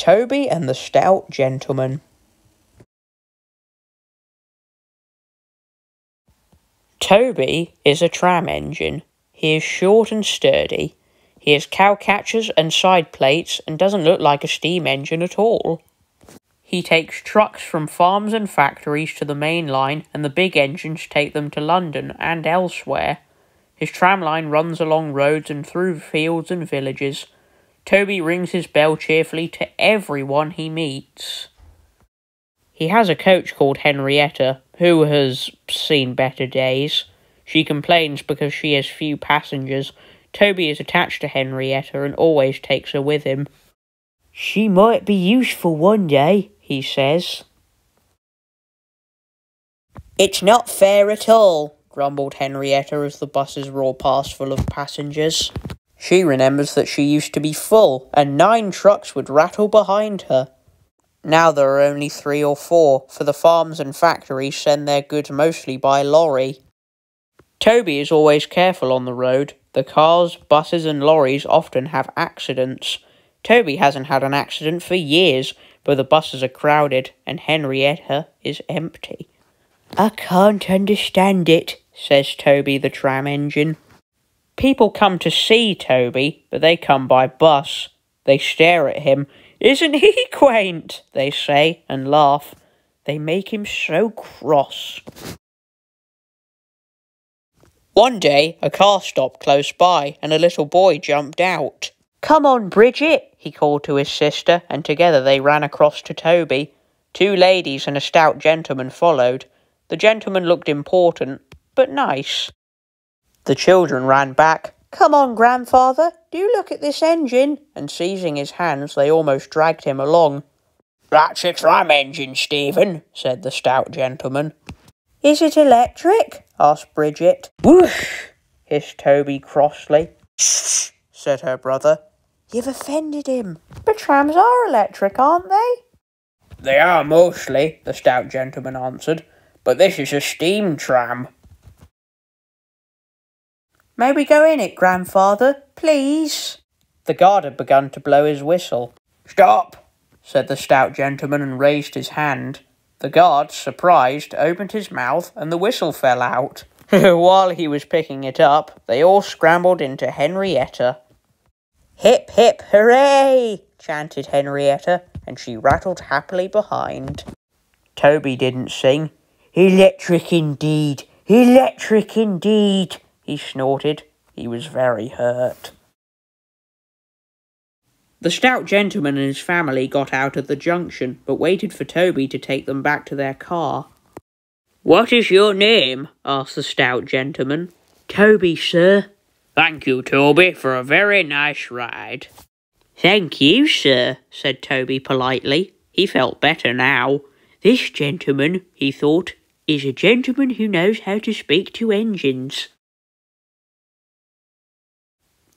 Toby and the Stout Gentleman. Toby is a tram engine. He is short and sturdy. He has cow catchers and side plates and doesn't look like a steam engine at all. He takes trucks from farms and factories to the main line, and the big engines take them to London and elsewhere. His tram line runs along roads and through fields and villages. Toby rings his bell cheerfully to everyone he meets. He has a coach called Henrietta, who has seen better days. She complains because she has few passengers. Toby is attached to Henrietta and always takes her with him. "She might be useful one day," he says. "It's not fair at all," grumbled Henrietta as the buses roar past full of passengers. She remembers that she used to be full, and 9 trucks would rattle behind her. Now there are only 3 or 4, for the farms and factories send their goods mostly by lorry. Toby is always careful on the road. The cars, buses and lorries often have accidents. Toby hasn't had an accident for years, but the buses are crowded and Henrietta is empty. "I can't understand it," says Toby the tram engine. People come to see Toby, but they come by bus. They stare at him. "Isn't he quaint?" they say, and laugh. They make him so cross. One day, a car stopped close by, and a little boy jumped out. "Come on, Bridget," he called to his sister, and together they ran across to Toby. 2 ladies and a stout gentleman followed. The gentleman looked important, but nice. The children ran back. "Come on, grandfather, do look at this engine," and seizing his hands, they almost dragged him along. "That's a tram engine, Stephen," said the stout gentleman. "Is it electric?" asked Bridget. "Whoosh!" hissed Toby crossly. "Shh!" said her brother. "You've offended him." "But trams are electric, aren't they?" "They are mostly," the stout gentleman answered, "but this is a steam tram." "May we go in it, grandfather, please?" The guard had begun to blow his whistle. "Stop!" said the stout gentleman and raised his hand. The guard, surprised, opened his mouth and the whistle fell out. While he was picking it up, they all scrambled into Henrietta. "Hip, hip, hooray!" chanted Henrietta, and she rattled happily behind. Toby didn't sing. "Electric indeed, electric indeed," he snorted. He was very hurt. The stout gentleman and his family got out at the junction, but waited for Toby to take them back to their car. "What is your name?" asked the stout gentleman. "Toby, sir." "Thank you, Toby, for a very nice ride." "Thank you, sir," said Toby politely. He felt better now. This gentleman, he thought, is a gentleman who knows how to speak to engines.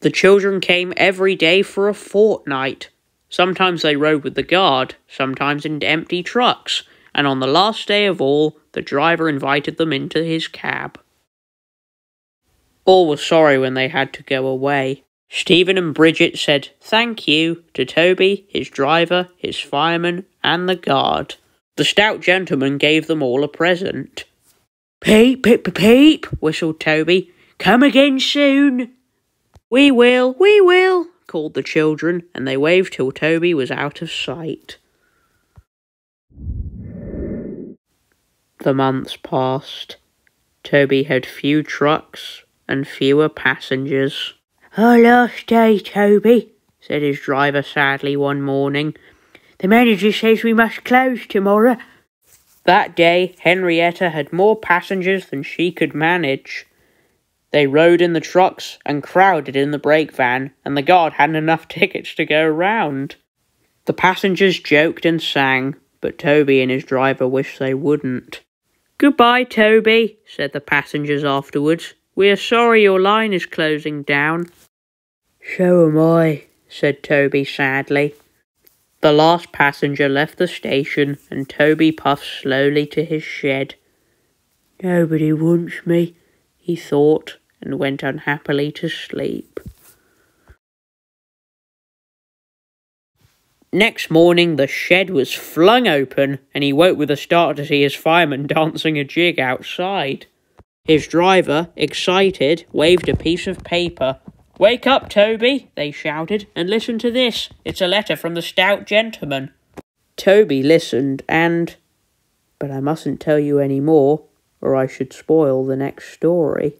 The children came every day for a fortnight. Sometimes they rode with the guard, sometimes in empty trucks, and on the last day of all, the driver invited them into his cab. All were sorry when they had to go away. Stephen and Bridget said thank you to Toby, his driver, his fireman, and the guard. The stout gentleman gave them all a present. "Peep, peep, peep," whistled Toby. "Come again soon." We will, called the children, and they waved till Toby was out of sight. The months passed. Toby had few trucks and fewer passengers. "Our last day, Toby," said his driver sadly one morning. "The manager says we must close tomorrow." That day, Henrietta had more passengers than she could manage. They rode in the trucks and crowded in the brake van, and the guard hadn't enough tickets to go round. The passengers joked and sang, but Toby and his driver wished they wouldn't. "Goodbye, Toby," said the passengers afterwards. "We are sorry your line is closing down." "So am I," said Toby sadly. The last passenger left the station, and Toby puffed slowly to his shed. "Nobody wants me," he thought, and went unhappily to sleep. Next morning, the shed was flung open, and he woke with a start to see his fireman dancing a jig outside. His driver, excited, waved a piece of paper. "Wake up, Toby," they shouted, "and listen to this. It's a letter from the stout gentleman." Toby listened but I mustn't tell you any more, or I should spoil the next story.